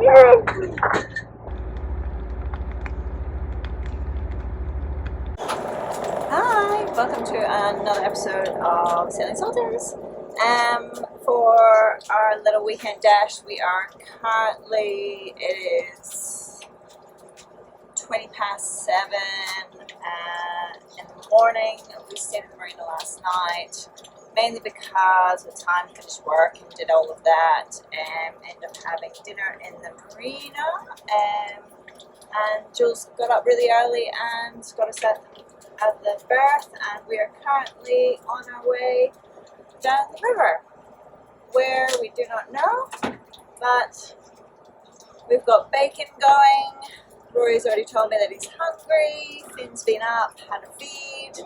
Hi, welcome to another episode of Sailing Saltairs. For our little weekend dash, we are currently, it is 7:20 in the morning. We stayed in the marina last night, mainly because the time finished work and did all of that, and ended up having dinner in the marina. And Jules got up really early and got us at the berth, and we are currently on our way down the river, where we do not know, but we've got bacon going. Rory's already told me that he's hungry. Finn's been up, had a feed,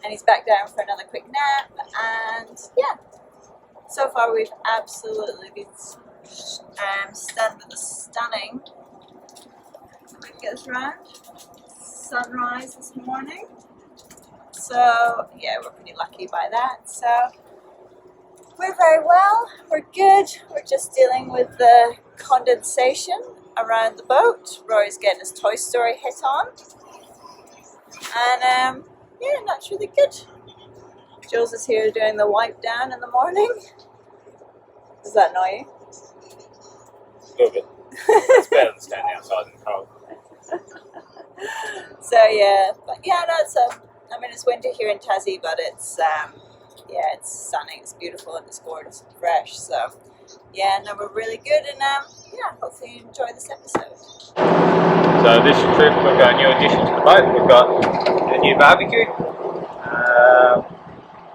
and he's back down for another quick nap. And yeah, so far we've absolutely been stunned with the stunning, let me get this round, sunrise this morning. So yeah, we're pretty lucky by that. So we're very well, we're good. We're just dealing with the condensation around the boat. Rory's getting his Toy Story hit on. And yeah, that's really good. Jules is here doing the wipe down in the morning. Does that annoy you? A little bit. It's better than standing outside in the cold. So yeah, but yeah, no, it's I mean, it's winter here in Tassie, but it's yeah, it's sunny, it's beautiful, and it's gorgeous and fresh. So yeah, no, we're really good, and yeah, hopefully you enjoy this episode. So this trip we've got a new addition to the boat. We've got a new barbecue. I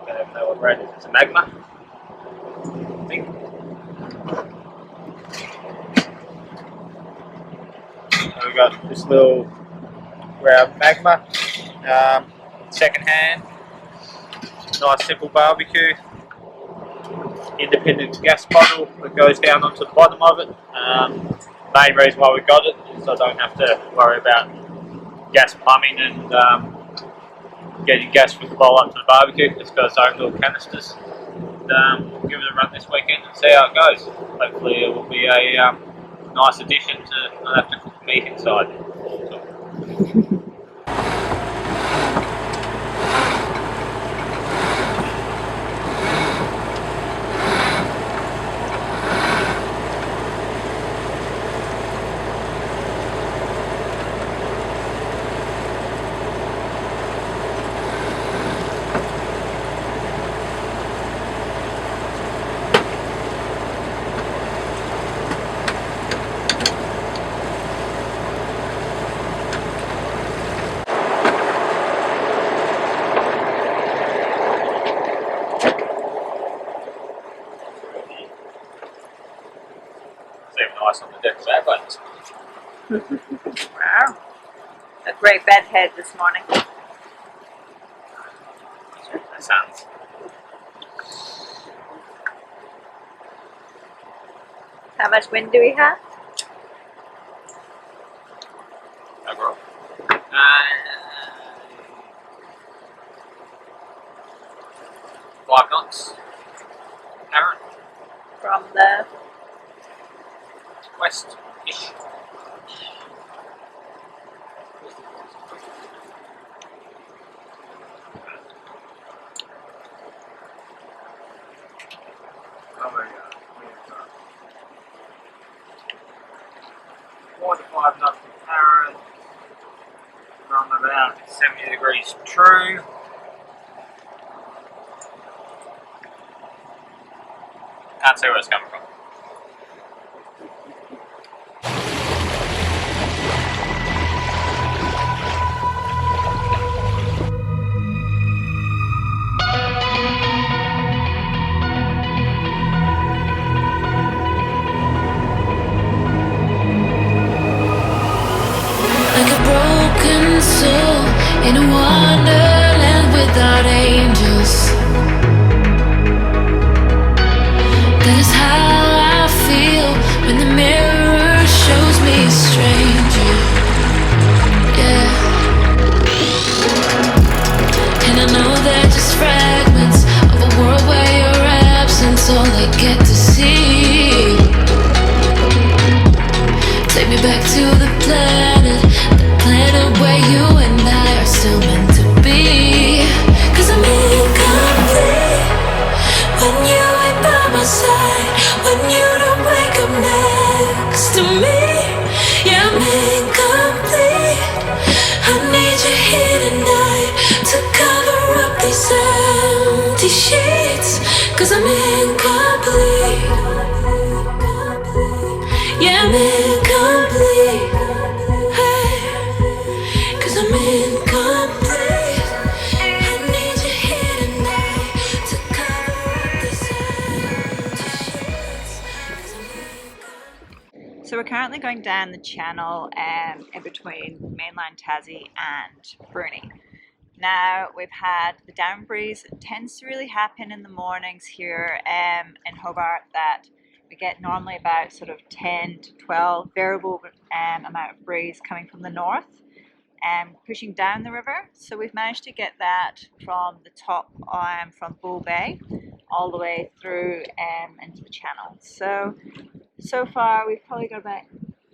don't even know what brand it is. It's a Magma, I think. So we've got this little Ruairdh Magma, second hand, nice simple barbecue, independent gas bottle that goes down onto the bottom of it. Main reason why we got it is I don't have to worry about gas plumbing and getting gas from the bowl up to the barbecue. It's got its own little canisters. We'll give it a run this weekend and see how it goes. Hopefully it will be a nice addition to not have to cook meat inside. Nice on the deck of our boat. Wow, a great bed head this morning. That sounds. How much wind do we have? Overall. 5 knots. Aaron. From the West-ish. Oh my God. 4 to 5 knots from Aaron. From about 70 degrees true. Can't see where it's coming from. In a wonderland without angels, that is how I feel when the mirror shows me a stranger. Yeah, and I know they're just fragments of a world where your absence all I get to see. take me back to the planet where you and I are still meant to be. 'Cause I'm incomplete when you ain't by my side, when you don't wake up next to me. Yeah, I'm incomplete. I need you here tonight to cover up these empty sheets. 'Cause I'm incomplete. Yeah, I'm incomplete. Hey, 'cause I'm incomplete. I need you here tonight to cover up these empty sheets. 'Cause I'm incomplete. So we're currently going down the channel in between mainland Tassie and Bruny. Now we've had the down breeze. It tends to really happen in the mornings here in Hobart, that we get normally about sort of 10 to 12 variable amount of breeze coming from the north and pushing down the river. So we've managed to get that from the top from Bull Bay all the way through into the channel. So far we've probably got about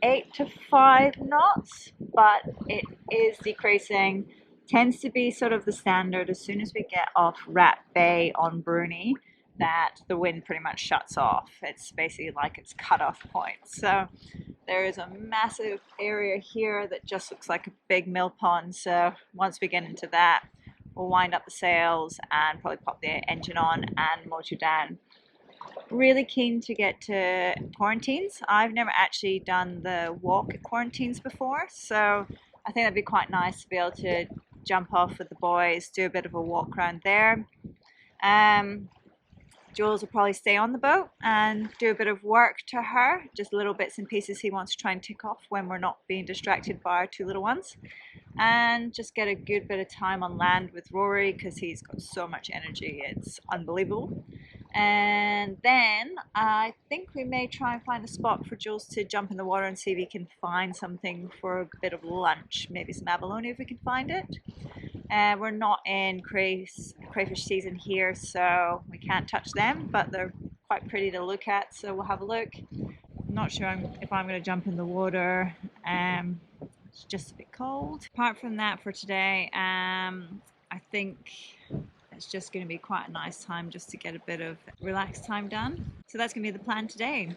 8 to 5 knots, but it is decreasing. Tends to be sort of the standard as soon as we get off Rat Bay on Bruny, that the wind pretty much shuts off. It's basically like its cut-off point. So there is a massive area here that just looks like a big mill pond. So once we get into that, we'll wind up the sails and probably pop the engine on and motor down. Really keen to get to quarantines. I've never actually done the walk at quarantines before, so I think that'd be quite nice to be able to jump off with the boys, do a bit of a walk around there. Jules will probably stay on the boat and do a bit of work to her, just little bits and pieces he wants to try and tick off when we're not being distracted by our two little ones, and just get a good bit of time on land with Rory because he's got so much energy, it's unbelievable. And then I think we may try and find a spot for Jules to jump in the water and see if we can find something for a bit of lunch, maybe some abalone if we can find it. We're not in crayfish season here, so we can't touch them, but they're quite pretty to look at, so we'll have a look. I'm not sure if I'm going to jump in the water. It's just a bit cold. Apart from that for today, I think it's just going to be quite a nice time just to get a bit of relaxed time done. So that's going to be the plan today.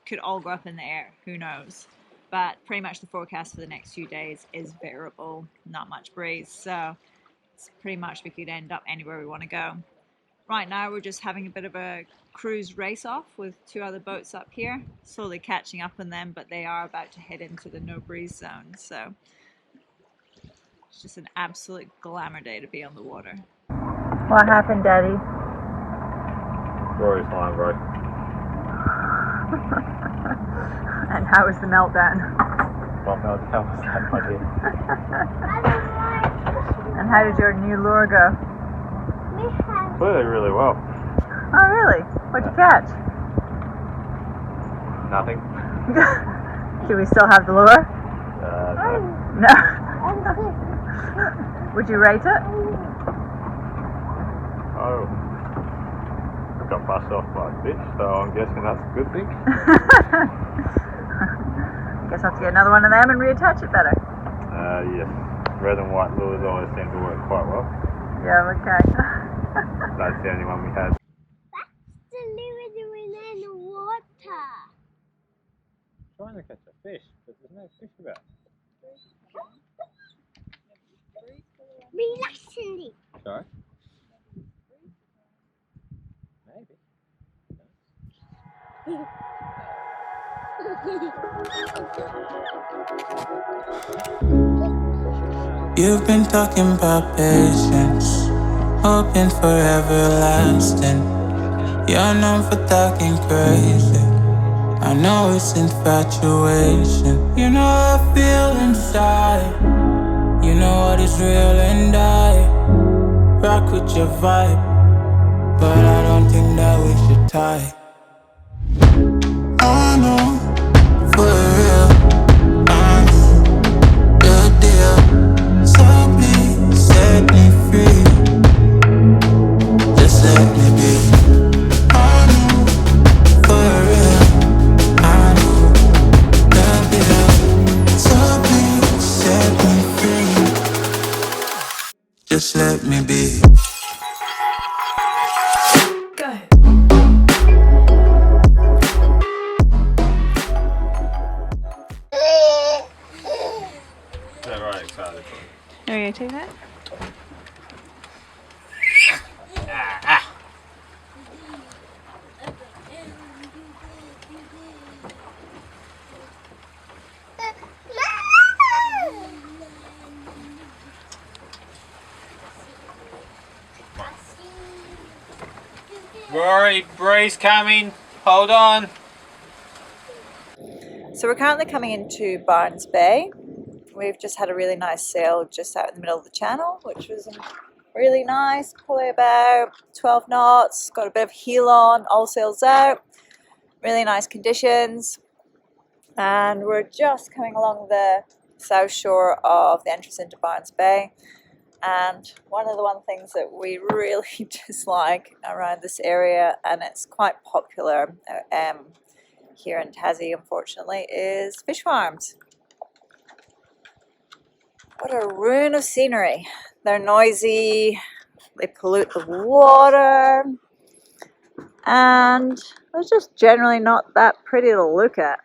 Could all go up in the air, who knows. But pretty much the forecast for the next few days is variable, not much breeze. So it's pretty much we could end up anywhere we want to go. Right now we're just having a bit of a cruise race off with two other boats up here, slowly catching up on them, but they are about to head into the no breeze zone. So it's just an absolute glamour day to be on the water. What happened, Daddy? Rory's fine, bro. And how was the meltdown? What meltdown was that, my dear? And how did your new lure go? Really, really well. Oh, really? What'd you catch? Nothing. Do we still have the lure? No. No. Would you rate it? Oh. Got passed off by a fish, so I'm guessing that's a good thing. Guess I'll have to get another one of them and reattach it better. Yes. Red and white lures always seem to work quite well. Yeah, okay. That's the only one we had. That's the lure doing in the water. Trying to catch a fish, but there's no fish about. Relaxingly. Sorry? Maybe. You've been talking about patience, hoping for everlasting. You're known for talking crazy. I know it's infatuation. You know how I feel inside. You know what is real and I rock with your vibe, but I don't think that we should tie. I know, for real, I'm the deal. So please set me free. Just let me be. I know, for real, I know the just let me be. Go. They're right excited. Are you going to take that? Rory, breeze coming. Hold on. So we're currently coming into Barnes Bay. We've just had a really nice sail just out in the middle of the channel, which was really nice. Probably about 12 knots, got a bit of heel on, all sails out. Really nice conditions. And we're just coming along the south shore of the entrance into Barnes Bay. And one of the things that we really dislike around this area, and it's quite popular here in Tassie, unfortunately, is fish farms. What a ruin of scenery. They're noisy, they pollute the water, and they're just generally not that pretty to look at.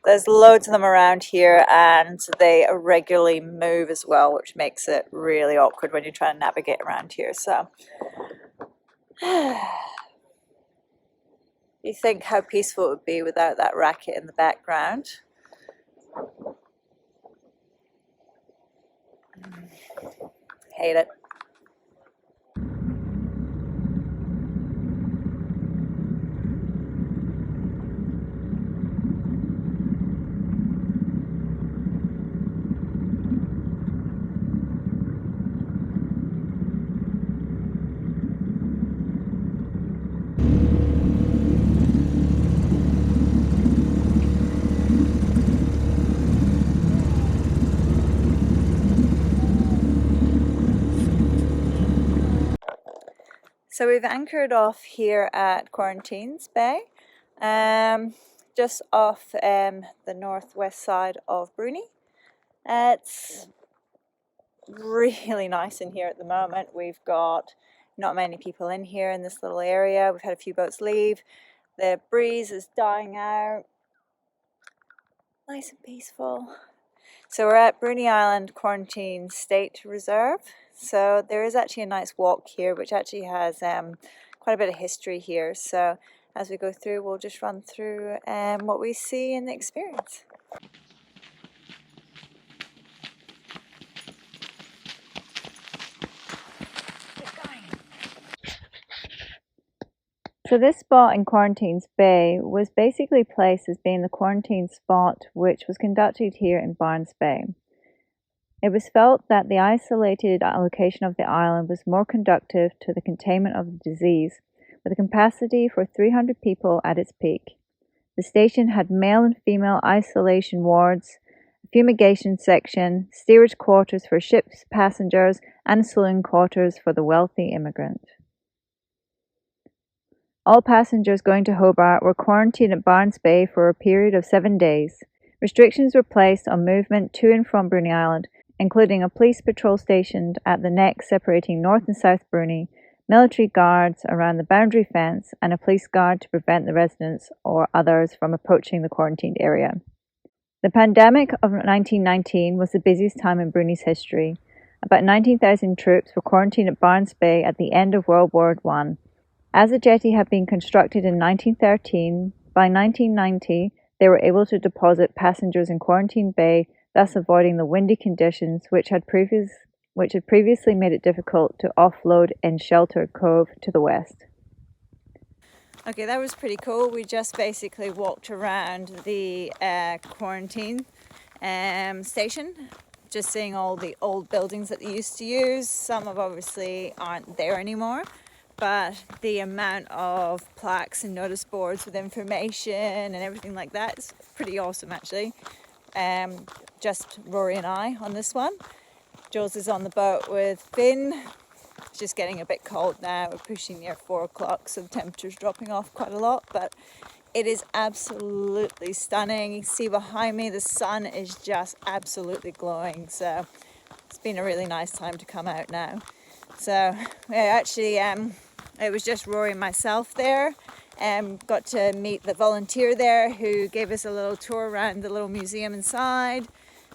There's loads of them around here, and they regularly move as well, which makes it really awkward when you're trying to navigate around here. So you think how peaceful it would be without that racket in the background. Hate it. So we've anchored off here at Quarantines Bay, just off the northwest side of Bruny. It's really nice in here at the moment. We've got not many people in here in this little area. We've had a few boats leave. The breeze is dying out. Nice and peaceful. So we're at Bruny Island Quarantine State Reserve. So there is actually a nice walk here, which actually has quite a bit of history here. So as we go through, we'll just run through what we see in the experience. So this spot in Quarantines Bay was basically placed as being the quarantine spot which was conducted here in Barnes Bay. It was felt that the isolated location of the island was more conducive to the containment of the disease, with a capacity for 300 people at its peak. The station had male and female isolation wards, a fumigation section, steerage quarters for ship's passengers, and saloon quarters for the wealthy immigrant. All passengers going to Hobart were quarantined at Barnes Bay for a period of 7 days. Restrictions were placed on movement to and from Bruny Island, including a police patrol stationed at the neck separating North and South Bruny, military guards around the boundary fence, and a police guard to prevent the residents or others from approaching the quarantined area. The pandemic of 1919 was the busiest time in Bruny's history. About 19,000 troops were quarantined at Barnes Bay at the end of World War I. As the jetty had been constructed in 1913, by 1990 they were able to deposit passengers in Quarantine Bay, thus avoiding the windy conditions which had previously made it difficult to offload in Shelter Cove to the west. Okay, that was pretty cool. We just basically walked around the quarantine station, just seeing all the old buildings that they used to use. Some of obviously aren't there anymore, but the amount of plaques and notice boards with information and everything like that is pretty awesome actually. Just Rory and I on this one. Jules is on the boat with Finn. It's just getting a bit cold now. We're pushing near 4 o'clock, so the temperature's dropping off quite a lot, but it is absolutely stunning. You can see behind me the sun is just absolutely glowing, so it's been a really nice time to come out now. So yeah, actually it was just Rory and myself there. Got to meet the volunteer there who gave us a little tour around the little museum inside.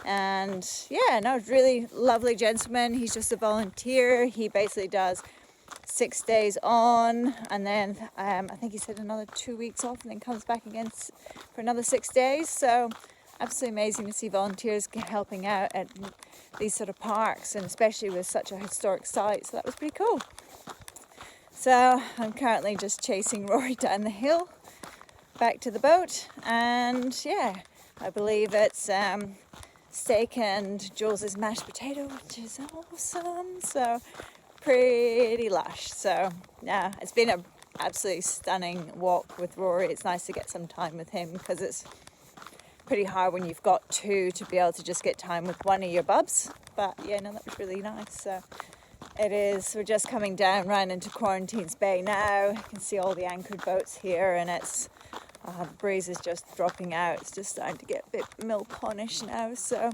And yeah, no, really lovely gentleman. He's just a volunteer. He basically does 6 days on, and then I think he said another 2 weeks off, and then comes back again for another 6 days. So absolutely amazing to see volunteers helping out at these sort of parks, and especially with such a historic site. So that was pretty cool. So I'm currently just chasing Rory down the hill back to the boat, and yeah, I believe it's steak and Jules' mashed potato, which is awesome. So pretty lush. So yeah, it's been an absolutely stunning walk with Rory. It's nice to get some time with him, because it's pretty hard when you've got two to be able to just get time with one of your bubs. But yeah, no, that was really nice. So it is, we're just coming down right into Quarantines Bay now. You can see all the anchored boats here, and it's the breeze is just dropping out. It's just starting to get a bit milk-ponish now, so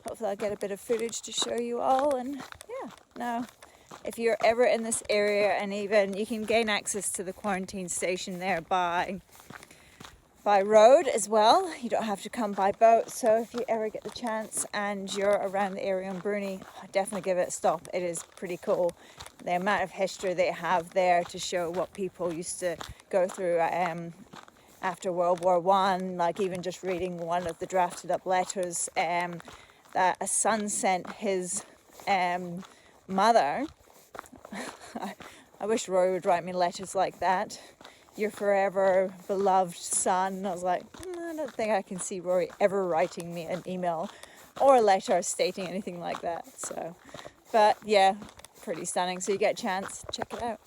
hopefully I'll get a bit of footage to show you all. And yeah, no, if you're ever in this area, and even you can gain access to the quarantine station there by road as well. You don't have to come by boat. So if you ever get the chance and you're around the area in Bruni, definitely give it a stop. It is pretty cool. The amount of history they have there to show what people used to go through after World War One. Like even just reading one of the drafted up letters that a son sent his mother. I wish Roy would write me letters like that. Your forever beloved son. I was like, I don't think I can see Rory ever writing me an email or a letter stating anything like that. So, but yeah, pretty stunning. So you get a chance, check it out.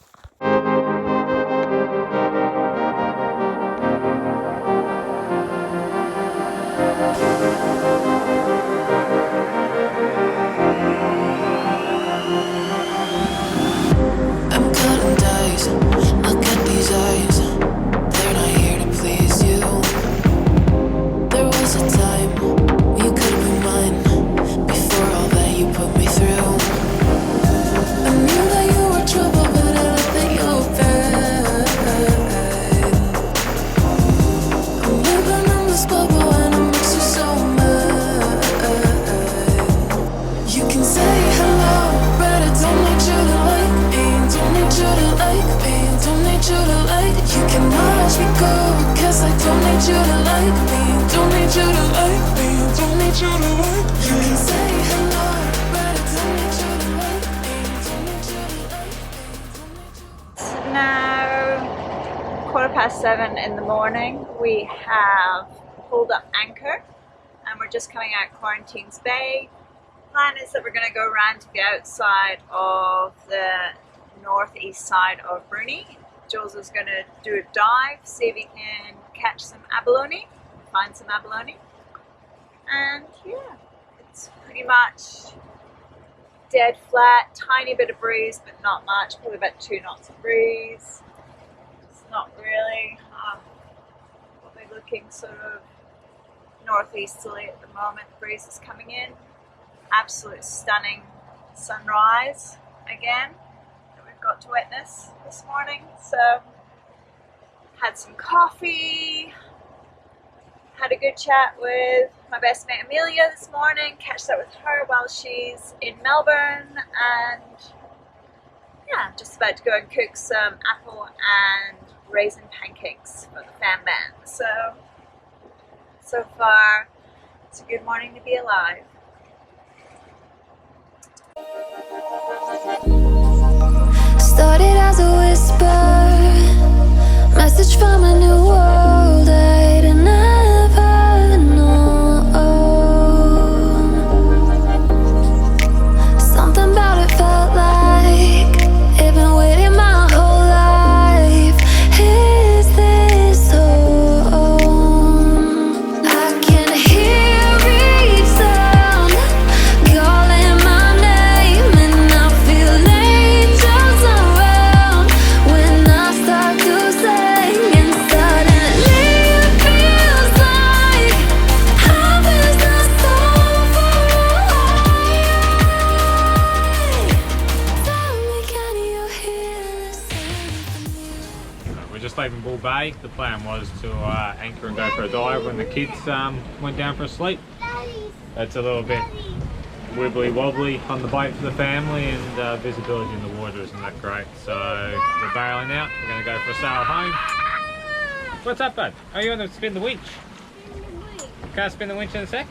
I'm cutting dice. Look at these eyes. They're not here to please you. There was a time you could have been mine before all that you put me through. I knew that you were trouble, but I let that you were bad. I'm living in this bubble and it makes you so mad. You can say hello, but I don't need you to like me. Don't need you to like me. Don't need you to like. You can watch me go, cause I don't need you to like me. Don't need you to like me. Don't need you to like me. You can say hello, but I don't need you to like me. Don't need you to like me. Now 7:15 in the morning. We have pulled up anchor, and we're just coming out Quarantines Bay. Plan is that we're going to go around to the outside of the northeast side of Bruni. Jules is going to do a dive, see if he can catch some abalone, find some abalone. And yeah, it's pretty much dead flat, tiny bit of breeze, but not much, probably about 2 knots of breeze. It's not really, probably looking sort of northeasterly at the moment. The breeze is coming in. Absolute stunning sunrise again that we've got to witness this morning. So had some coffee, had a good chat with my best mate Amelia this morning, catched up with her while she's in Melbourne, and yeah, I'm just about to go and cook some apple and raisin pancakes for the fan band. So far it's a good morning to be alive. Started as a whisper, message from a new world I'd never known. Something about it felt like it'd been waiting my whole life. Is this home? I can hear each sound calling my name, and I feel late. today. The plan was to anchor and go for a dive when the kids went down for a sleep. It's a little bit wibbly wobbly on the boat for the family, and visibility in the water isn't that great. So we're bailing out. We're going to go for a sail home. What's up, bud? Are you going to spin the winch? Can I spin the winch in a sec?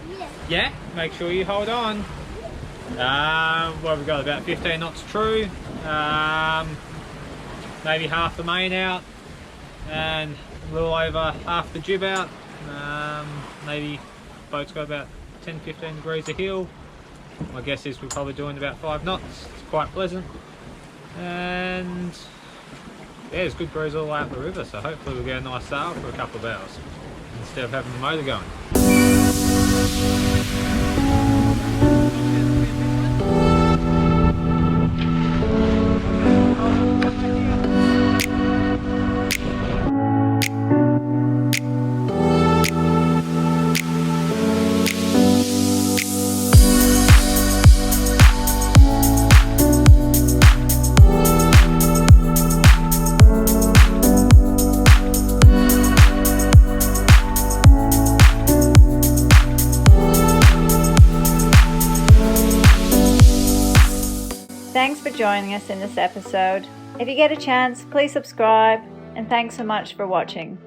Yeah. Yeah? Make sure you hold on. What have we got? About 15 knots true. Maybe half the main out. And a little over half the jib out. Maybe boat's got about 10-15 degrees of heel. My guess is we're probably doing about 5 knots. It's quite pleasant. And yeah, there's good breeze all the way up the river, so hopefully we'll get a nice sail for a couple of hours instead of having the motor going. Thanks for joining us in this episode. If you get a chance, please subscribe, and thanks so much for watching.